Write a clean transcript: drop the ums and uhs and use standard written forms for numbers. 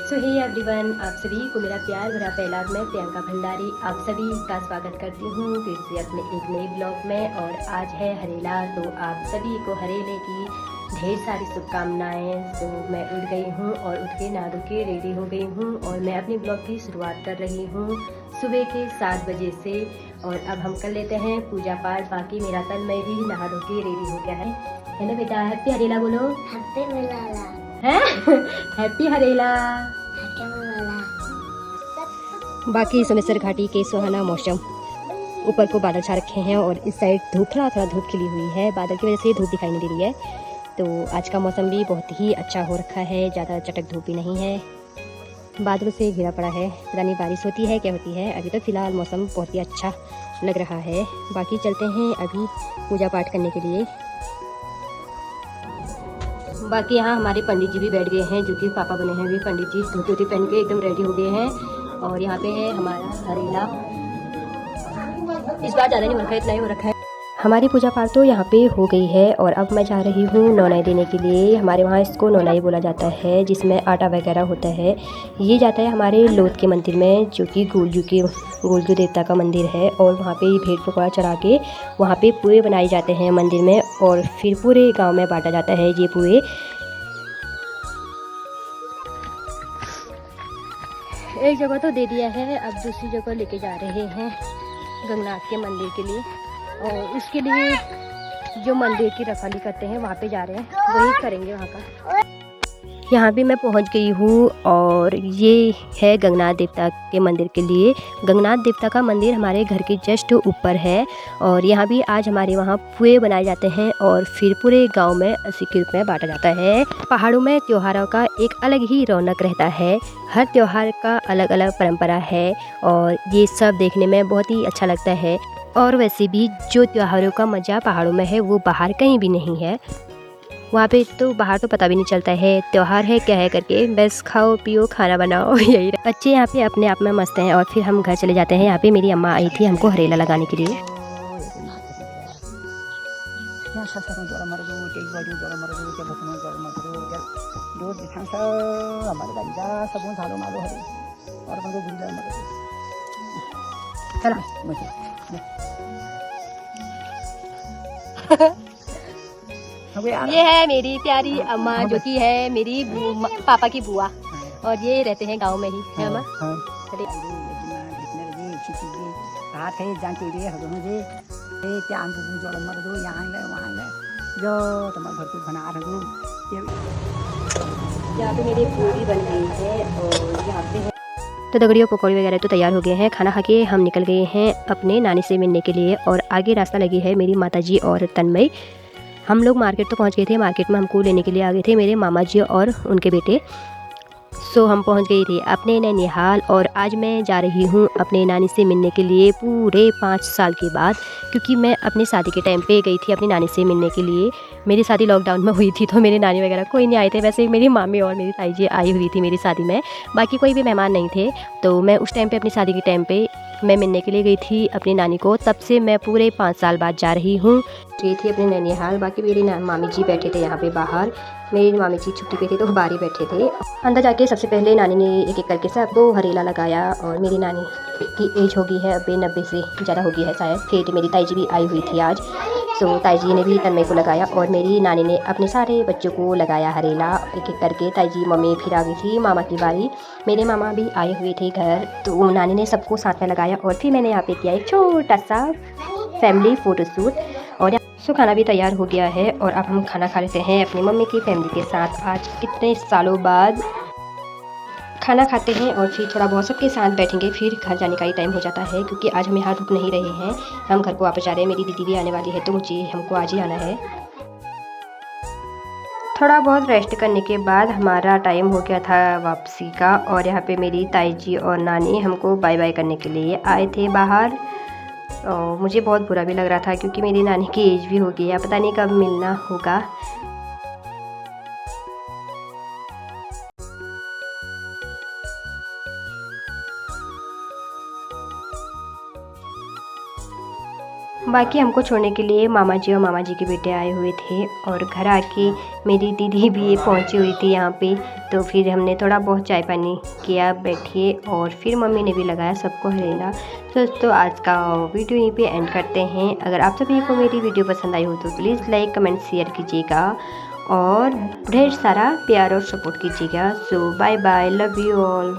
सो hey everyone, आप सभी को मेरा प्यार भरा पहला। मैं प्रियंका भंडारी आप सभी का स्वागत करती हूँ फिर से अपने एक नए ब्लॉग में। और आज है हरेला, तो आप सभी को हरेले की ढेर सारी शुभकामनाएं। तो मैं उठ गई हूँ और उठ के नहा धो के रेडी हो गई हूँ और मैं अपने ब्लॉग की शुरुआत कर रही हूँ सुबह के 7 बजे से। और अब हम कर लेते हैं पूजा पाठ। बाकी मेरा तन मैं भी नहा धो के रेडी हो गया है। हेलो बेटा, हैप्पी हरेला बोलो। हैप्पी हरेला है हैप्पी हरेला। बाकी सोमेश्वर घाटी के सुहाना मौसम, ऊपर को बादल छा रखे हैं और इस साइड धूप थोड़ा धूप खिली हुई है। बादल की वजह से धूप दिखाई नहीं दे रही है। तो आज का मौसम भी बहुत ही अच्छा हो रखा है, ज़्यादा चटक धूप भी नहीं है, बादलों से घिरा पड़ा है। पता नहीं बारिश होती है क्या होती है। अभी तो फिलहाल मौसम बहुत ही अच्छा लग रहा है। बाकी चलते हैं अभी पूजा पाठ करने के लिए। बाकी यहाँ हमारे पंडित जी भी बैठ गए हैं, जो कि पापा बने हैं। भी पंडित जी धोती वोती पहन के एकदम रेडी हो गए हैं। और यहाँ पे है हमारा हरेला। इस बार ज़्यादा नहीं हो रखा है, इतना ही हो रखा है। हमारी पूजा पाठ तो यहाँ पे हो गई है और अब मैं जा रही हूँ नौनाई देने के लिए। हमारे वहाँ इसको नौनाई बोला जाता है, जिसमें आटा वगैरह होता है। ये जाता है हमारे लोध के मंदिर में, जो कि गोलजू देवता का मंदिर है। और वहाँ पे भेंट पकौड़ा चढ़ा के वहाँ पे पुए बनाए जाते हैं मंदिर में, और फिर पूरे गाँव में बांटा जाता है ये पुए। एक जगह तो दे दिया है, अब दूसरी जगह लेके जा रहे हैं गंगनाथ के मंदिर के लिए। और उसके लिए जो मंदिर की रखवाली करते हैं वहाँ पे जा रहे हैं, वही करेंगे वहाँ का। यहाँ भी मैं पहुँच गई हूँ और ये है गंगनाथ देवता के मंदिर के लिए। गंगनाथ देवता का मंदिर हमारे घर के जस्ट ऊपर है। और यहाँ भी आज हमारे वहाँ पुए बनाए जाते हैं और फिर पूरे गांव में अस्सी के रूप में बांटा जाता है। पहाड़ों में त्योहारों का एक अलग ही रौनक रहता है। हर त्योहार का अलग अलग परंपरा है और ये सब देखने में बहुत ही अच्छा लगता है। और वैसे भी जो त्योहारों का मज़ा पहाड़ों में है वो बाहर कहीं भी नहीं है। वहाँ पे तो बाहर तो पता भी नहीं चलता है त्योहार है क्या है करके, बस खाओ पियो खाना बनाओ यही। बच्चे यहाँ पे अपने आप में मस्त हैं। और फिर हम घर चले जाते हैं। यहाँ पे मेरी अम्मा आई थी हमको हरेला लगाने के लिए। ये है मेरी प्यारी अम्मा, जो कि है मेरी पापा की बुआ। और ये रहते हैं गांव में ही है अम्मा। यहाँ पे मेरी पूरी बन गई है और यहाँ पे है तो दगड़ियों पकौड़ी वगैरह तो तैयार हो गए हैं। खाना खा के हम निकल गए हैं अपने नानी से मिलने के लिए। और आगे रास्ता लगी है मेरी माताजी और तन्मय। हम लोग मार्केट तो पहुंच गए थे। मार्केट में हमको लेने के लिए आ गए थे मेरे मामा जी और उनके बेटे। सो हम पहुंच गए थे अपने नैनीहाल। और आज मैं जा रही हूं अपने नानी से मिलने के लिए पूरे 5 साल के बाद। क्योंकि मैं अपनी शादी के टाइम पे गई थी अपनी नानी से मिलने के लिए। मेरी शादी लॉकडाउन में हुई थी, तो मेरे नानी वगैरह कोई नहीं आए थे। वैसे मेरी मामी और मेरी ताई जी आई हुई थी मेरी शादी में, बाकी कोई भी मेहमान नहीं थे। तो मैं उस टाइम पे अपनी शादी के टाइम पे मैं मिलने के लिए गई थी अपनी नानी को। तब से मैं पूरे 5 साल बाद जा रही हूँ। गई थी अपने नैनीहाल। बाकी मेरी मामी जी बैठे थे यहाँ पे बाहर। मेरी मामी जी छुट्टी पे थे तो बाहर ही बैठे थे। अंदर जाके सबसे पहले नानी ने एक एक करके सबको हरेला लगाया। और मेरी नानी की एज हो गई है अब 90 से ज़्यादा हो गई है शायद। फिर मेरी ताई जी भी आई हुई थी आज। सो ताई जी ने भी तन्मय को लगाया और मेरी नानी ने अपने सारे बच्चों को लगाया हरेला एक एक करके। ताई जी मम्मी फिर आ गई थी मामा की बारी। मेरे मामा भी आए हुए थे घर, तो नानी ने सबको साथ में लगाया। और फिर मैंने यहाँ पे किया एक छोटा सा फैमिली फ़ोटोशूट। और सो खाना भी तैयार हो गया है और अब हम खाना खा लेते हैं अपनी मम्मी की फैमिली के साथ। आज कितने सालों बाद खाना खाते हैं और फिर थोड़ा बहुत सबके साथ बैठेंगे। फिर घर जाने का ही टाइम हो जाता है, क्योंकि आज हम यहाँ रुक नहीं रहे हैं, हम घर को वापस जा रहे हैं। मेरी दीदी भी आने वाली है, तो हमको आज ही आना है। थोड़ा बहुत रेस्ट करने के बाद हमारा टाइम हो गया था वापसी का। और यहाँ पे मेरी ताई जी और नानी हमको बाय बाय करने के लिए आए थे बाहर। और मुझे बहुत बुरा भी लग रहा था, क्योंकि मेरी नानी की एज भी हो गई है, पता नहीं कब मिलना होगा। बाकी हमको छोड़ने के लिए मामा जी और मामा जी के बेटे आए हुए थे और घर आके मेरी दीदी भी पहुंची हुई थी यहाँ पे। तो फिर हमने थोड़ा बहुत चाय पानी किया बैठिए और फिर मम्मी ने भी लगाया सबको हरेला। तो दोस्तों आज का वीडियो यहीं पे एंड करते हैं। अगर आप सभी को मेरी वीडियो पसंद आई हो तो प्लीज़ लाइक कमेंट शेयर कीजिएगा और ढेर सारा प्यार और सपोर्ट कीजिएगा। So bye bye, love you all.